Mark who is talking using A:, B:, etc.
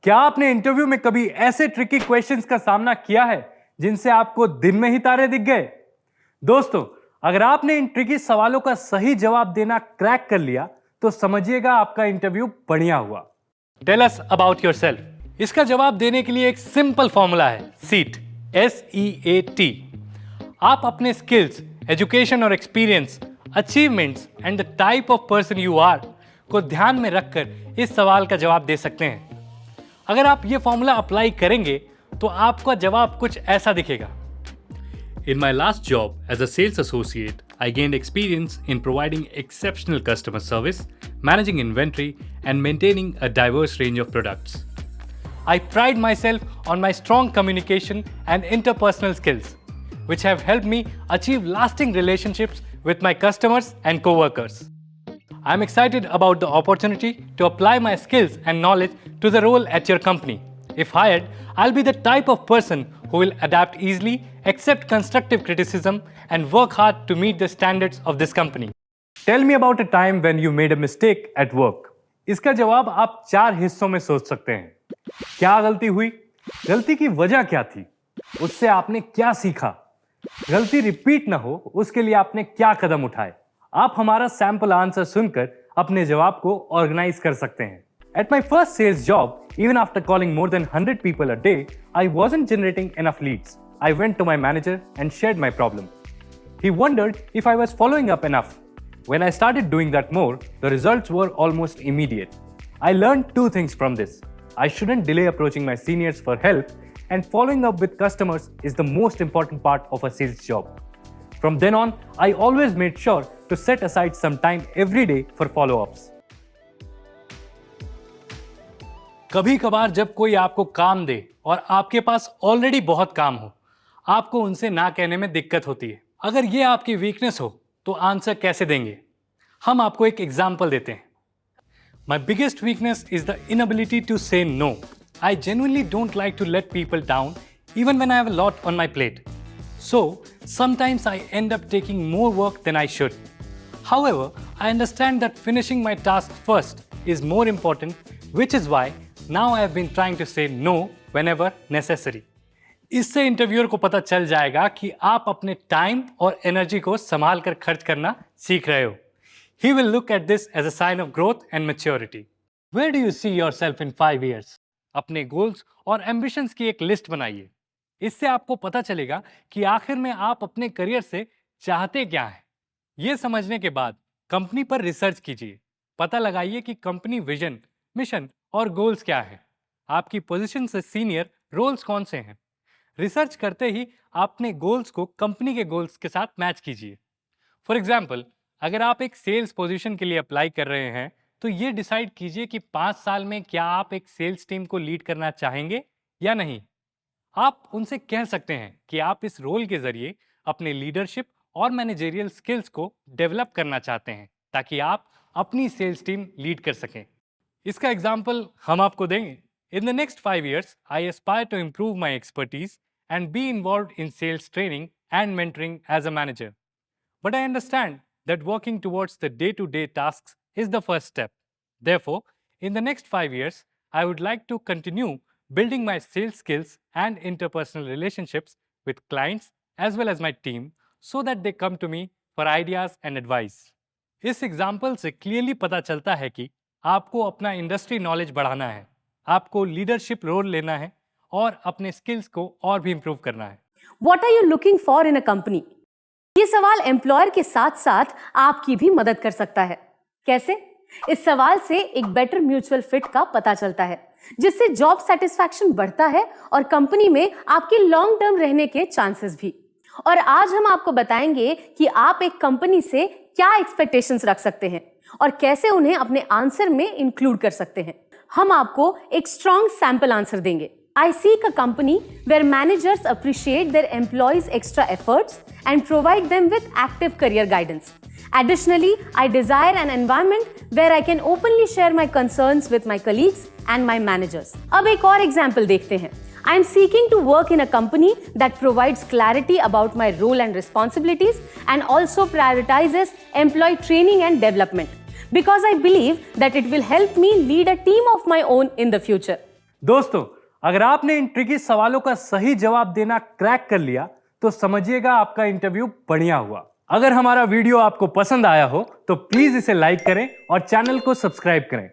A: क्या आपने इंटरव्यू में कभी ऐसे ट्रिकी क्वेश्चंस का सामना किया है जिनसे आपको दिन में ही तारे दिख गए? दोस्तों, अगर आपने इन ट्रिकी सवालों का सही जवाब देना क्रैक कर लिया तो समझिएगा आपका इंटरव्यू बढ़िया हुआ। Tell us about yourself. इसका जवाब देने के लिए एक सिंपल फॉर्मूला है, सीट, SEAT। आप अपने स्किल्स, एजुकेशन और experience, achievements and the type of person you are को ध्यान में रखकर इस सवाल का जवाब दे सकते हैं। अगर आप ये फॉर्मूला अप्लाई करेंगे तो आपका जवाब कुछ ऐसा दिखेगा।
B: In my last job as a sales associate, I gained experience in providing exceptional customer service, managing inventory, and maintaining a diverse range of products.
A: I pride myself on my strong communication and interpersonal skills, which have helped me achieve lasting relationships with my customers and co-workers. I am excited about the opportunity to apply my skills and knowledge to the role at your company. If hired, I'll be the type of person who will adapt easily, accept constructive criticism, and work hard to meet the standards of this company. Tell me about a time when you made a mistake at work. इसका जवाब आप 4 हिस्सों में सोच सकते हैं। क्या गलती हुई? गलती की वजह क्या थी? उससे आपने क्या सीखा? गलती रिपीट ना हो, उसके लिए आपने क्या कदम उठाए? आप हमारा सैंपल आंसर सुनकर अपने जवाब को ऑर्गेनाइज कर सकते हैं। At my first sales job, even after calling more than 100 people a day, I wasn't generating enough leads. I went to my manager and shared my problem. He wondered if I was following up enough. When I started doing that more, the results were almost immediate. I learned 2 things from this. I shouldn't delay approaching my seniors for help, and following up with customers is the most important part of a sales job. From then on, I always made sure to set aside some time every day for follow-ups. कभी कभार जब कोई आपको काम दे और आपके पास already बहुत काम हो, आपको उनसे ना कहने में दिक्कत होती है। अगर ये आपकी वीकनेस हो तो आंसर कैसे देंगे? हम आपको एक एग्जांपल देते हैं। My biggest weakness is the inability to say no. I genuinely don't like to let people down even when I have a lot on my plate. So, sometimes I end up taking more work than I should. However, I understand that finishing my task first is more important, which is why now I have been trying to say no whenever necessary. इससे interviewer को पता चल जाएगा कि आप अपने time और energy को संभाल कर खर्च करना सीख रहे हो. He will look at this as a sign of growth and maturity. Where do you see yourself in 5 years? अपने गोल्स और एम्बिशंस की एक लिस्ट बनाइए. इससे आपको पता चलेगा कि आखिर में आप अपने करियर से चाहते क्या हैं. ये समझने के बाद कंपनी पर रिसर्च कीजिए. पता लगाइए कि कंपनी विजन, मिशन और गोल्स क्या है. आपकी पोजीशन से सीनियर रोल्स कौन से हैं. रिसर्च करते ही अपने गोल्स को कंपनी के गोल्स के साथ मैच कीजिए. फॉर एग्जाम्पल, अगर आप एक सेल्स पोजीशन के लिए अप्लाई कर रहे हैं तो ये डिसाइड कीजिए कि 5 साल में क्या आप एक सेल्स टीम को लीड करना चाहेंगे या नहीं. आप उनसे कह सकते हैं कि आप इस रोल के जरिए अपने लीडरशिप और मैनेजरियल स्किल्स को डेवलप करना चाहते हैं ताकि आप अपनी सेल्स टीम लीड कर सकें. इसका एग्जाम्पल हम आपको देंगे. In the next 5 years, I aspire to improve my expertise and be involved in sales training and mentoring as a manager. But I understand that working towards the day-to-day tasks is the first step. Therefore, in the next 5 years, I would like to continue building my sales skills and interpersonal relationships with clients as well as my team so that they come to me for ideas and advice. इस example से clearly पता चलता है कि आपको अपना industry knowledge बढ़ाना है, आपको लीडरशिप रोल लेना है और अपने स्किल्स को और भी इंप्रूव करना है.
C: What are you looking for in a company? ये सवाल एम्प्लॉयर के साथ साथ आपकी भी मदद कर सकता है. कैसे? इस सवाल से एक बेटर म्यूचुअल फिट का पता चलता है, जिससे जॉब सेटिस्फैक्शन बढ़ता है और कंपनी में आपके लॉन्ग टर्म रहने के चांसेस भी. और आज हम आपको बताएंगे कि आप एक कंपनी से क्या एक्सपेक्टेशंस रख सकते हैं और कैसे उन्हें अपने आंसर में इंक्लूड कर सकते हैं. हम आपको एक स्ट्रॉन्ग सैंपल आंसर देंगे. I seek a company where managers appreciate their employees' extra efforts and provide them with active career guidance. Additionally, I desire an environment where I can openly share my concerns with my colleagues and my managers. अब एक और example देखते हैं. I am seeking to work in a company that provides clarity about my role and responsibilities and also prioritizes employee training and development, because I believe that it will help me lead a team of my own in the future.
A: दोस्तों, अगर आपने इन tricky सवालों का सही जवाब देना crack कर लिया तो समझिएगा आपका इंटरव्यू बढ़िया हुआ। अगर हमारा वीडियो आपको पसंद आया हो तो प्लीज इसे लाइक करें और चैनल को सब्सक्राइब करें।